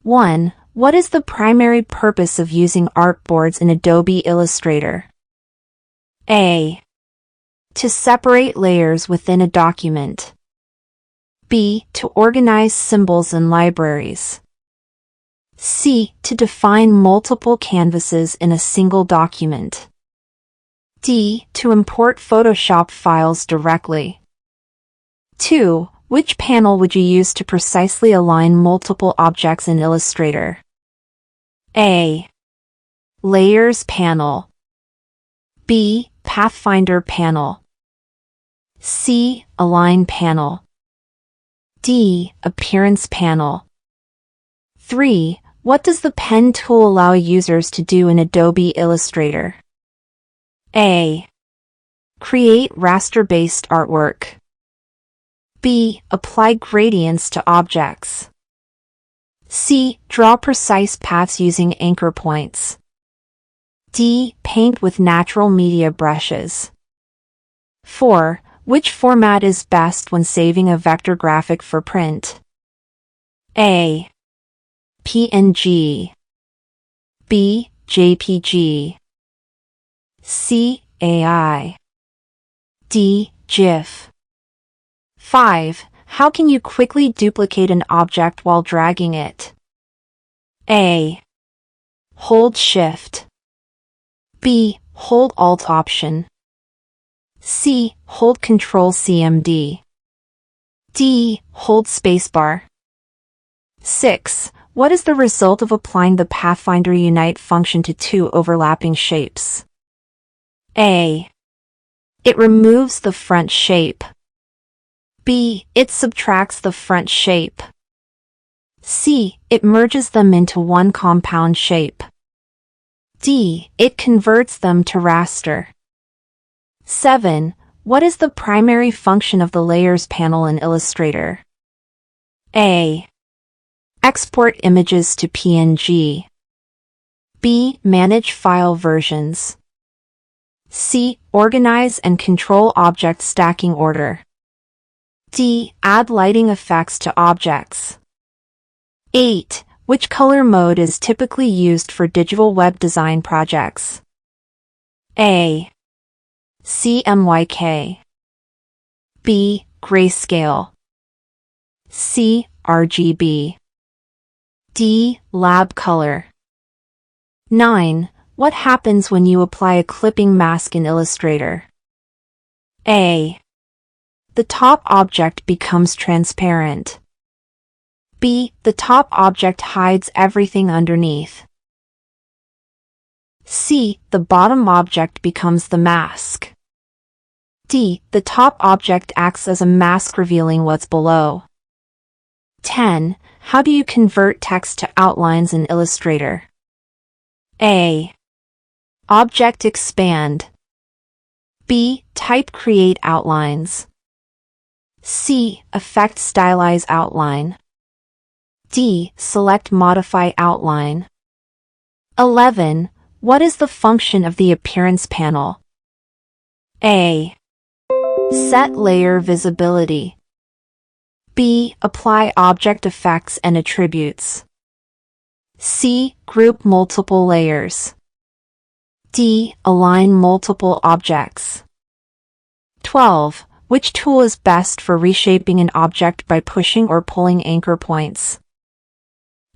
1. What is the primary purpose of using artboards in Adobe Illustrator? A. To separate layers within a document. B. To organize symbols in libraries. C. To define multiple canvases in a single document. D. To import Photoshop files directly. 2. Which panel would you use to precisely align multiple objects in Illustrator? A. Layers panel. B. Pathfinder panel. C. Align panel. D. Appearance panel. 3. What does the pen tool allow users to do in Adobe Illustrator? A. Create raster-based artwork. B. Apply gradients to objects. C. Draw precise paths using anchor points. D. Paint with natural media brushes. 4. Which format is best when saving a vector graphic for print? A. PNG. B. JPG. C. AI. D. GIF. 5. How can you quickly duplicate an object while dragging it? A. Hold Shift. B. Hold Alt Option. C. Hold Ctrl CMD. D. Hold Spacebar. 6. What is the result of applying the Pathfinder Unite function to two overlapping shapes? A. It removes the front shape. B. It subtracts the front shape. C. It merges them into one compound shape. D. It converts them to raster. 7. What is the primary function of the Layers panel in Illustrator? A. Export images to PNG. B. Manage file versions. C. Organize and control object stacking order. D. Add lighting effects to objects. 8. Which color mode is typically used for digital web design projects? A. CMYK. B. Grayscale. C. RGB. D. Lab color. 9. What happens when you apply a clipping mask in Illustrator? A. The top object becomes transparent. B. The top object hides everything underneath. C. The bottom object becomes the mask. D. The top object acts as a mask revealing what's below. 10. How do you convert text to outlines in Illustrator? A. Object expand. B. Type create outlines. C. Effect stylize outline. D. Select modify outline. 11. What is the function of the appearance panel? A. Set layer visibility. B. Apply object effects and attributes. C. Group multiple layers. D. Align multiple objects. 12. Which tool is best for reshaping an object by pushing or pulling anchor points?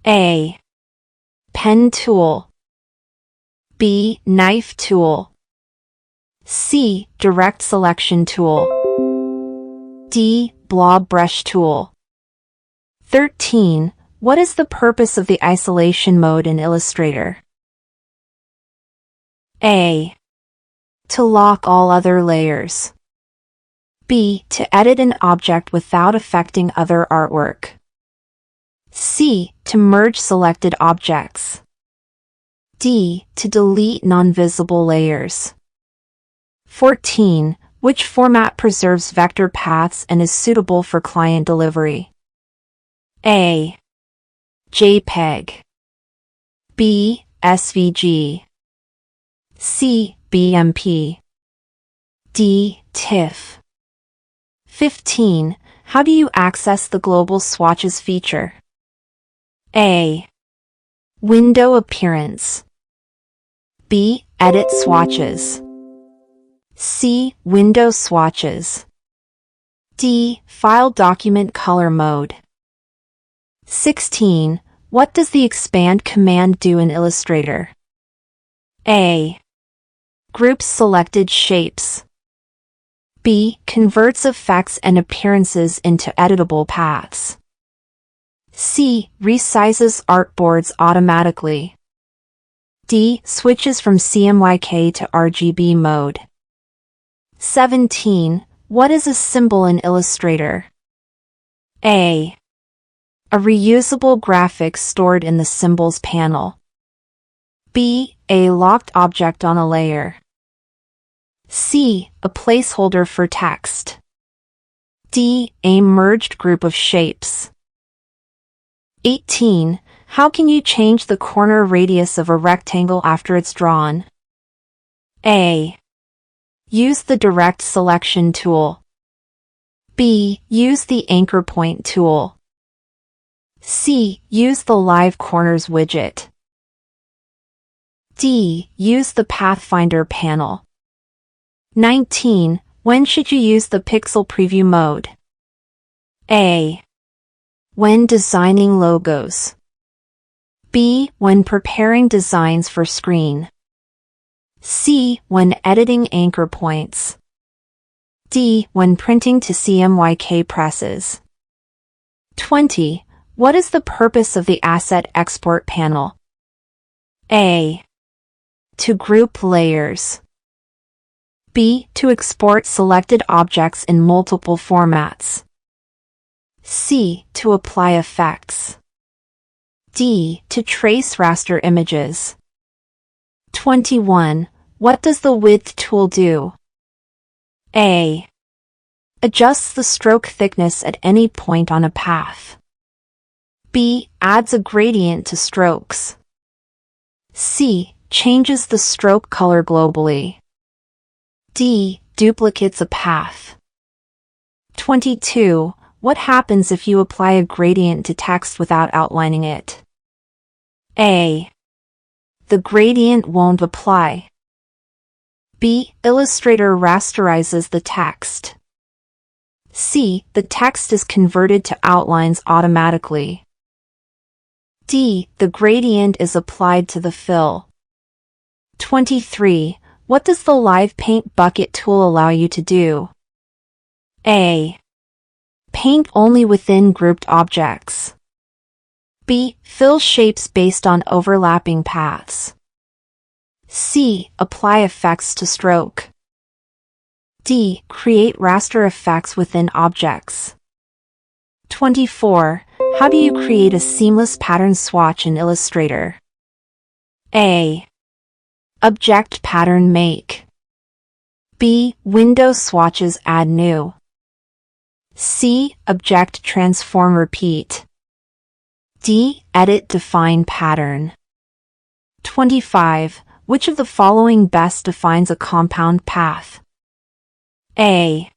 A. Pen tool. B. Knife tool. C. Direct selection tool. D. Blob brush tool. 13. What is the purpose of the isolation mode in Illustrator? A. To lock all other layers. B. To edit an object without affecting other artwork. C. To merge selected objects. D. To delete non-visible layers. 14. Which format preserves vector paths and is suitable for client delivery? A. JPEG. B. SVG. C. BMP. D. TIFF. 15. How do you access the Global Swatches feature? A. Window appearance. B. Edit swatches. C. Window swatches. D. File document color mode. 16. What does the expand command do in Illustrator? A. Groups selected shapes. B. Converts effects and appearances into editable paths. C. Resizes artboards automatically. D. Switches from CMYK to RGB mode. 17. What is a symbol in Illustrator? A. A reusable graphic stored in the Symbols panel. B. A locked object on a layer. C. A placeholder for text. D. A merged group of shapes. 18. How can you change the corner radius of a rectangle after it's drawn? A. Use the Direct Selection tool. B. Use the Anchor Point tool. C. Use the Live Corners widget. D. Use the Pathfinder panel. 19. When should you use the Pixel Preview mode? A. When designing logos. B. When preparing designs for screen. C. When editing anchor points. D. When printing to CMYK presses. 20. What is the purpose of the Asset Export panel? A. To group layers. B. To export selected objects in multiple formats. C. To apply effects. D. To trace raster images. 21. What does the Width tool do? A. Adjusts the stroke thickness at any point on a path. B. Adds a gradient to strokes. C. Changes the stroke color globally. D. Duplicates a path. 22. What happens if you apply a gradient to text without outlining it? A. The gradient won't apply. B. Illustrator rasterizes the text. C. The text is converted to outlines automatically. D. The gradient is applied to the fill. 23. What does the Live Paint Bucket tool allow you to do? A. Paint only within grouped objects. B. Fill shapes based on overlapping paths. C. Apply effects to stroke. D. Create raster effects within objects. 24. How do you create a seamless pattern swatch in Illustrator? A. Object Pattern Make. B. Window swatches add new. C. Object Transform Repeat. D. Edit Define Pattern. 25. Which of the following best defines a compound path? A.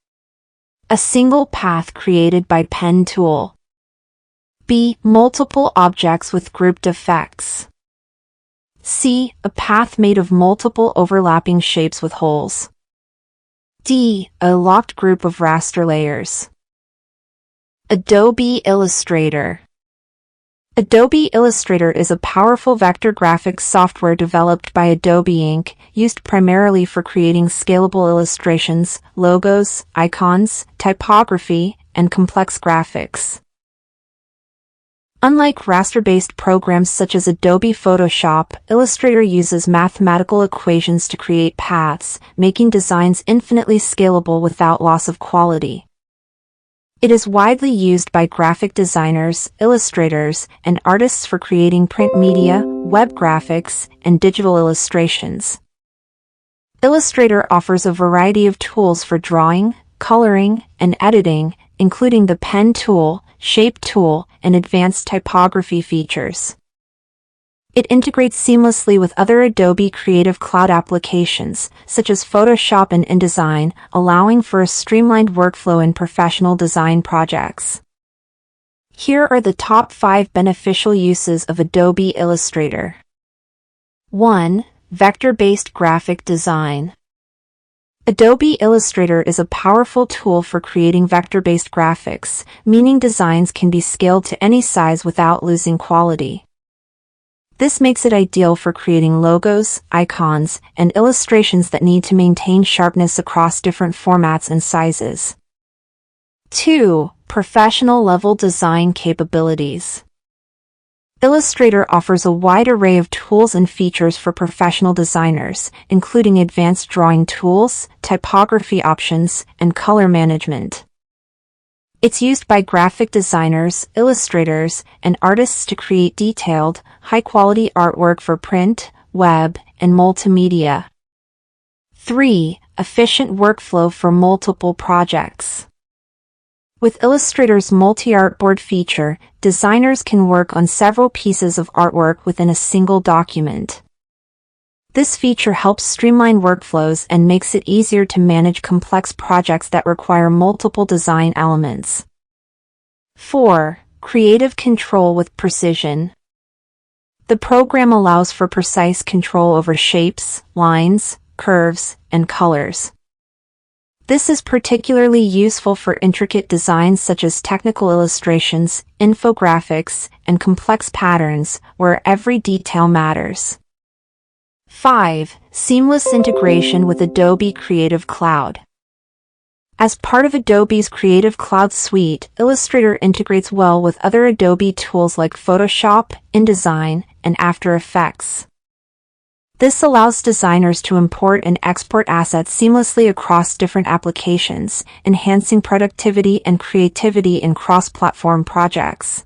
A single path created by Pen tool. B. Multiple objects with grouped effects. C. A path made of multiple overlapping shapes with holes. D. A locked group of raster layers. Adobe Illustrator. Adobe Illustrator is a powerful vector graphics software developed by Adobe Inc., used primarily for creating scalable illustrations, logos, icons, typography, and complex graphics. Unlike raster-based programs such as Adobe Photoshop, Illustrator uses mathematical equations to create paths, making designs infinitely scalable without loss of quality. It is widely used by graphic designers, illustrators, and artists for creating print media, web graphics, and digital illustrations. Illustrator offers a variety of tools for drawing, coloring, and editing, including the Pen tool, Shape tool, and advanced typography features. It integrates seamlessly with other Adobe Creative Cloud applications, such as Photoshop and InDesign, allowing for a streamlined workflow in professional design projects. Here are the top 5 beneficial uses of Adobe Illustrator. 1. Vector-based graphic design. Adobe Illustrator is a powerful tool for creating vector-based graphics, meaning designs can be scaled to any size without losing quality. This makes it ideal for creating logos, icons, and illustrations that need to maintain sharpness across different formats and sizes. 2. Professional-level design capabilities. Illustrator offers a wide array of tools and features for professional designers, including advanced drawing tools, typography options, and color management. It's used by graphic designers, illustrators, and artists to create detailed, high-quality artwork for print, web, and multimedia. 3. Efficient workflow for multiple projects. With Illustrator's multi-artboard feature, designers can work on several pieces of artwork within a single document. This feature helps streamline workflows and makes it easier to manage complex projects that require multiple design elements. 4. Creative control with precision. The program allows for precise control over shapes, lines, curves, and colors. This is particularly useful for intricate designs such as technical illustrations, infographics, and complex patterns, where every detail matters. 5. Seamless integration with Adobe Creative Cloud. As part of Adobe's Creative Cloud suite, Illustrator integrates well with other Adobe tools like Photoshop, InDesign, and After Effects. This allows designers to import and export assets seamlessly across different applications, enhancing productivity and creativity in cross-platform projects.